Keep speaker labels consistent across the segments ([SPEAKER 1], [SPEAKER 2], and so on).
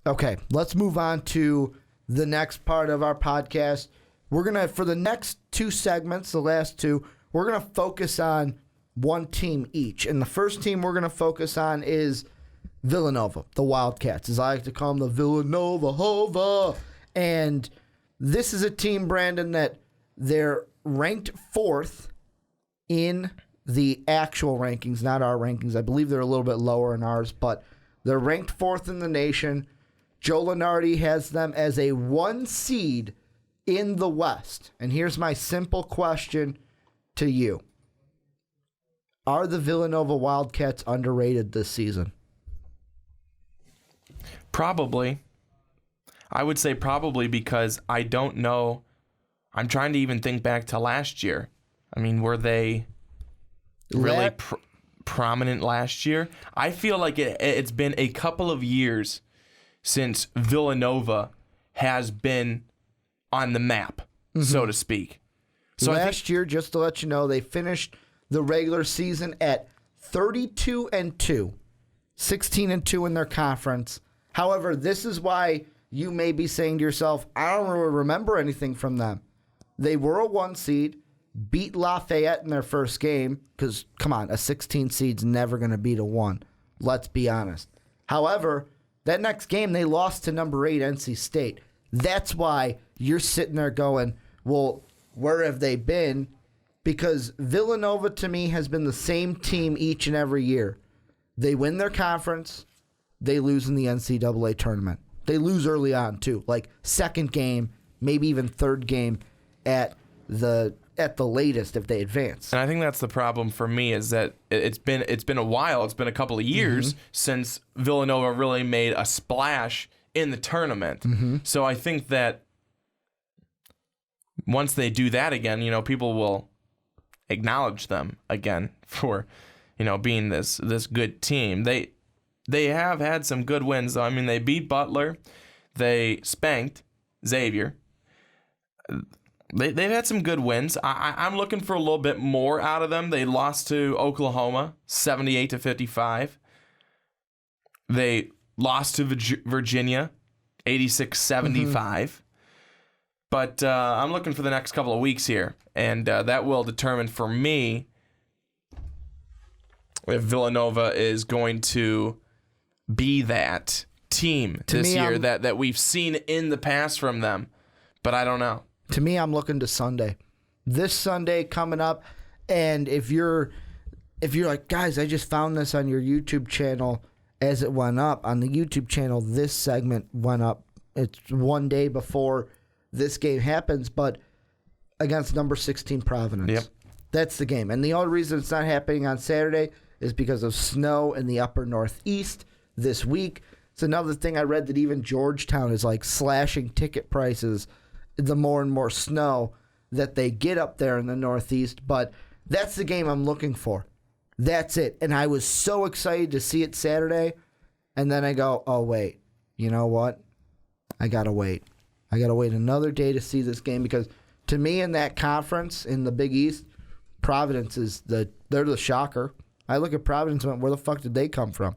[SPEAKER 1] Okay, let's move on to the next part of our podcast. We're going to, for the next two segments, the last two, we're going to focus on one team each. And the first team we're going to focus on is Villanova, the Wildcats, as I like to call them, the Villanova Hova. And this is a team, Brandon, that they're ranked 4th in the actual rankings, not our rankings. I believe they're a little bit lower in ours, but they're ranked 4th in the nation. Joe Lunardi has them as a 1 seed in the West. And here's my simple question to you. Are the Villanova Wildcats underrated this season?
[SPEAKER 2] Probably. I would say probably because I don't know. I'm trying to even think back to last year. I mean, were they really prominent last year? I feel like it's been a couple of years since Villanova has been on the map, so to speak. So
[SPEAKER 1] last year, just to let you know, they finished the regular season at 32-2, 16-2 in their conference. However, this is why you may be saying to yourself, I don't really remember anything from them. They were a 1 seed, beat Lafayette in their first game, because, come on, a 16 seed's never going to beat a 1. Let's be honest. However, that next game, they lost to number 8 NC State. That's why you're sitting there going, well, where have they been? Because Villanova, to me, has been the same team each and every year. They win their conference. They lose in the NCAA tournament. They lose early on, too. Like, second game, maybe even third game at the latest if they advance.
[SPEAKER 2] And I think that's the problem for me is that it's been a while. It's been a couple of years since Villanova really made a splash in the tournament. So I think that once they do that again, people will acknowledge them again for, being this good team. They have had some good wins, though. I mean, they beat Butler. They spanked Xavier. They've had some good wins. I'm looking for a little bit more out of them. They lost to Oklahoma, 78-55. They lost to Virginia, 86-75. But I'm looking for the next couple of weeks here, and that will determine for me if Villanova is going to be that team this year that we've seen in the past from them. But I don't know.
[SPEAKER 1] To me, I'm looking to Sunday. This Sunday coming up, and if you're like, guys, I just found this on your YouTube channel as it went up. On the YouTube channel, this segment went up. It's 1 day before this game happens, but against number 16 Providence.
[SPEAKER 2] Yep.
[SPEAKER 1] That's the game. And the only reason it's not happening on Saturday is because of snow in the upper northeast this week. It's another thing I read that even Georgetown is like slashing ticket prices the more and more snow that they get up there in the Northeast. But that's the game I'm looking for. That's it. And I was so excited to see it Saturday. And then I go, oh, wait. You know what? I got to wait. I got to wait another day to see this game because to me in that conference in the Big East, Providence they're the shocker. I look at Providence and went, where the fuck did they come from?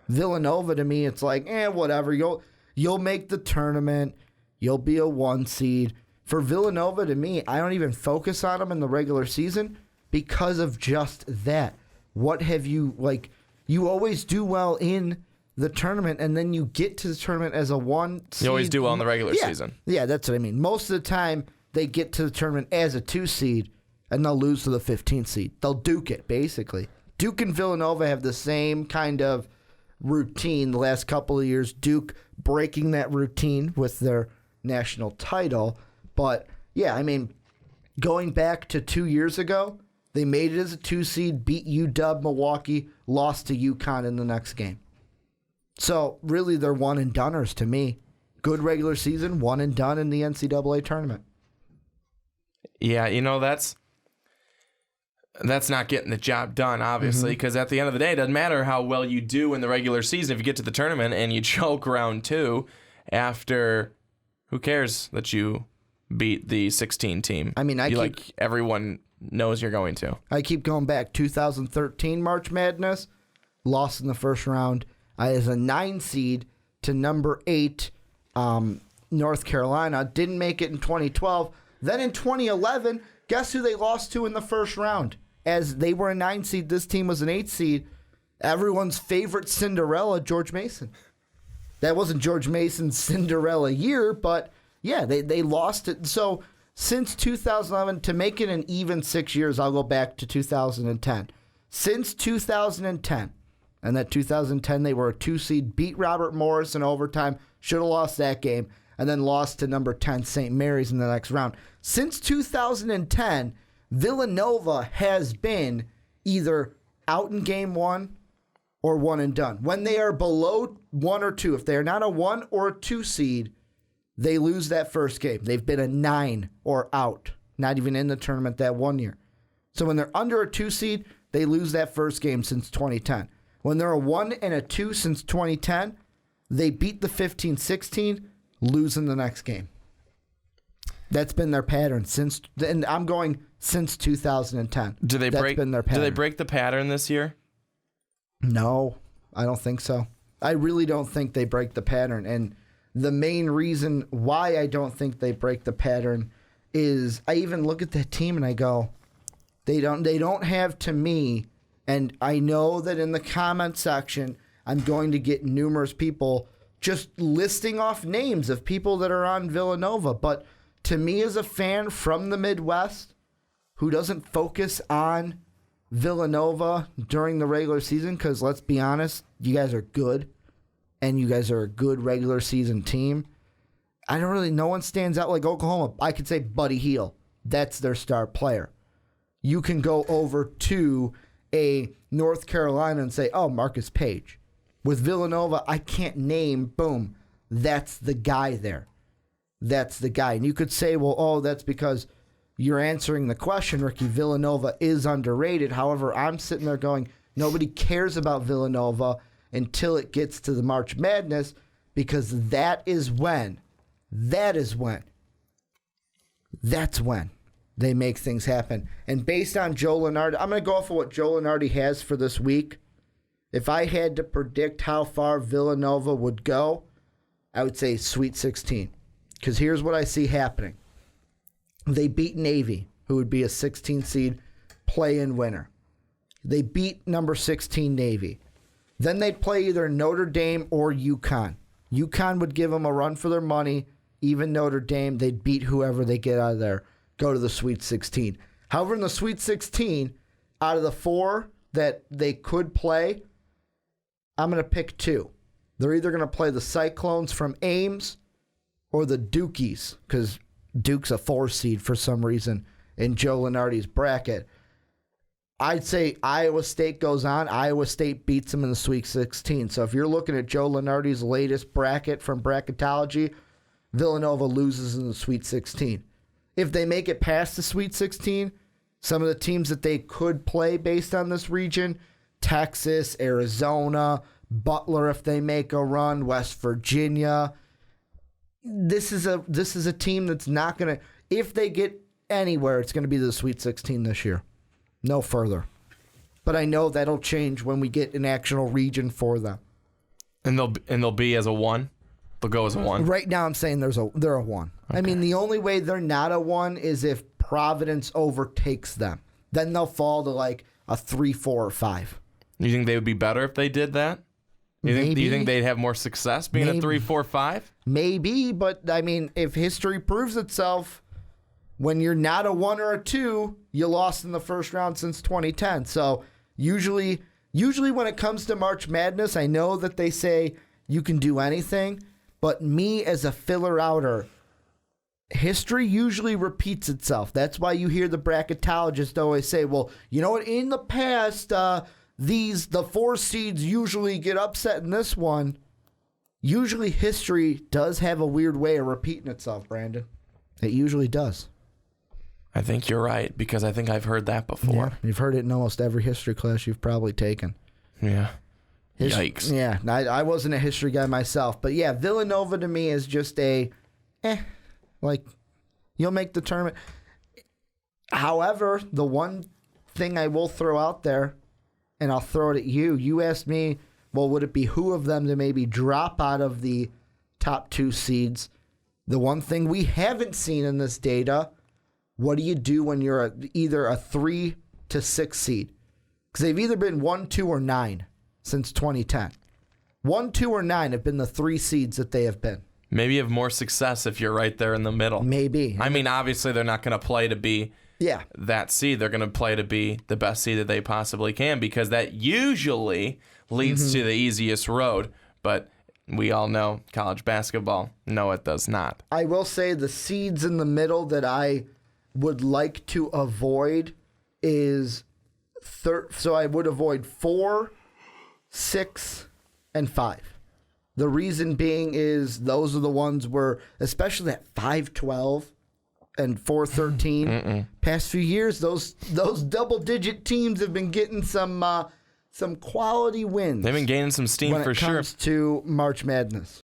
[SPEAKER 1] Villanova, to me, it's like, whatever. You'll make the tournament. You'll be a 1 seed. For Villanova, to me, I don't even focus on them in the regular season because of just that. What have you, you always do well in the tournament, and then you get to the tournament as a 1 seed.
[SPEAKER 2] You always do well in the regular season.
[SPEAKER 1] Yeah, that's what I mean. Most of the time, they get to the tournament as a 2 seed, and they'll lose to the 15th seed. They'll duke it, basically. Duke and Villanova have the same kind of routine the last couple of years. Duke breaking that routine with their national title. But yeah, I mean, going back to 2 years ago, they made it as a 2 seed, beat UW Milwaukee, lost to UConn in the next game. So really they're one and doneers to me. Good regular season, one and done in the NCAA tournament.
[SPEAKER 2] Yeah, that's not getting the job done, obviously, because at the end of the day, it doesn't matter how well you do in the regular season. If you get to the tournament and you choke round 2 after, who cares that you beat the 16 team?
[SPEAKER 1] I mean,
[SPEAKER 2] everyone knows you're going to.
[SPEAKER 1] I keep going back. 2013 March Madness, lost in the first round as a 9 seed to number 8 North Carolina. Didn't make it in 2012. Then in 2011, guess who they lost to in the first round? As they were a 9 seed, this team was an 8 seed. Everyone's favorite Cinderella, George Mason. That wasn't George Mason's Cinderella year, but yeah, they lost it. So since 2011, to make it an even 6 years, I'll go back to 2010. Since 2010, and that 2010 they were a 2 seed, beat Robert Morris in overtime, should have lost that game, and then lost to number 10 St. Mary's in the next round. Since 2010, Villanova has been either out in game 1 or one and done. When they are below 1 or 2, if they are not a 1 or a 2 seed, they lose that first game. They've been a 9 or out, not even in the tournament that 1 year. So when they're under a 2 seed, they lose that first game since 2010. When they're a 1 and a 2 since 2010, they beat the 15-16, lose in the next game. That's been their pattern since, and I'm going since 2010. Been their pattern.
[SPEAKER 2] Do they break the pattern this year?
[SPEAKER 1] No, I don't think so. I really don't think they break the pattern. And the main reason why I don't think they break the pattern is I even look at that team and I go, they don't have, to me, and I know that in the comment section I'm going to get numerous people just listing off names of people that are on Villanova, but to me as a fan from the Midwest who doesn't focus on Villanova during the regular season, because let's be honest, you guys are good and you guys are a good regular season team. No one stands out like Oklahoma. I could say Buddy Hield. That's their star player. You can go over to a North Carolina and say, oh, Marcus Page. With Villanova, I can't name, boom, that's the guy there. That's the guy. And you could say, well, oh, that's because you're answering the question, Ricky. Villanova is underrated. However, I'm sitting there going, nobody cares about Villanova until it gets to the March Madness, because that's when they make things happen. And based on Joe Lunardi, I'm going to go off of what Joe Lunardi has for this week. If I had to predict how far Villanova would go, I would say Sweet 16. Because here's what I see happening. They beat Navy, who would be a 16 seed play-in winner. They beat number 16 Navy. Then they'd play either Notre Dame or UConn. UConn would give them a run for their money. Even Notre Dame, they'd beat whoever they get out of there, go to the Sweet 16. However, in the Sweet 16, out of the 4 that they could play, I'm going to pick 2. They're either going to play the Cyclones from Ames or the Dukies, because Duke's a 4 seed for some reason in Joe Lunardi's bracket. I'd say Iowa State goes on. Iowa State beats them in the Sweet 16. So if you're looking at Joe Lunardi's latest bracket from Bracketology, Villanova loses in the Sweet 16. If they make it past the Sweet 16, some of the teams that they could play based on this region, Texas, Arizona, Butler if they make a run, West Virginia. This is a team that's not going to, if they get anywhere, it's going to be the Sweet 16 this year. No further. But I know that'll change when we get an actual region for them.
[SPEAKER 2] And they'll be as a 1? They'll go as a 1?
[SPEAKER 1] Right now I'm saying they're a 1. Okay. I mean, the only way they're not a 1 is if Providence overtakes them. Then they'll fall to like a 3, 4, or 5.
[SPEAKER 2] You think they would be better if they did that? Do you think they'd have more success being a 3, 4, 5?
[SPEAKER 1] Maybe, but I mean, if history proves itself, when you're not a 1 or a 2, you lost in the first round since 2010. So usually when it comes to March Madness, I know that they say you can do anything, but me as a filler outer, history usually repeats itself. That's why you hear the bracketologists always say, well, you know what, in the past, the 4 seeds usually get upset in this one. Usually history does have a weird way of repeating itself, Brandon. It usually does.
[SPEAKER 2] I think you're right, because I think I've heard that before.
[SPEAKER 1] Yeah, you've heard it in almost every history class you've probably taken.
[SPEAKER 2] Yeah. Yikes.
[SPEAKER 1] Yeah, I wasn't a history guy myself. But yeah, Villanova to me is just you'll make the tournament. However, the one thing I will throw out there, and I'll throw it at you. You asked me well, would it behoove them to maybe drop out of the top 2 seeds? The one thing we haven't seen in this data, what do you do when you're either a 3 to 6 seed? Because they've either been 1, 2, or 9 since 2010. 1, 2, or 9 have been the 3 seeds that they have been.
[SPEAKER 2] Maybe you have more success if you're right there in the middle.
[SPEAKER 1] Maybe.
[SPEAKER 2] I mean, obviously they're not going to play to be that seed. They're going to play to be the best seed that they possibly can, because that usually leads to the easiest road. But we all know college basketball. No, it does not.
[SPEAKER 1] I will say the seeds in the middle that I would like to avoid is so I would avoid 4, 6, and 5. The reason being is those are the ones where, especially at 5-12 and 4-13, past few years, those double-digit teams have been getting some quality wins.
[SPEAKER 2] They've been gaining some steam for sure.
[SPEAKER 1] When it comes to March Madness.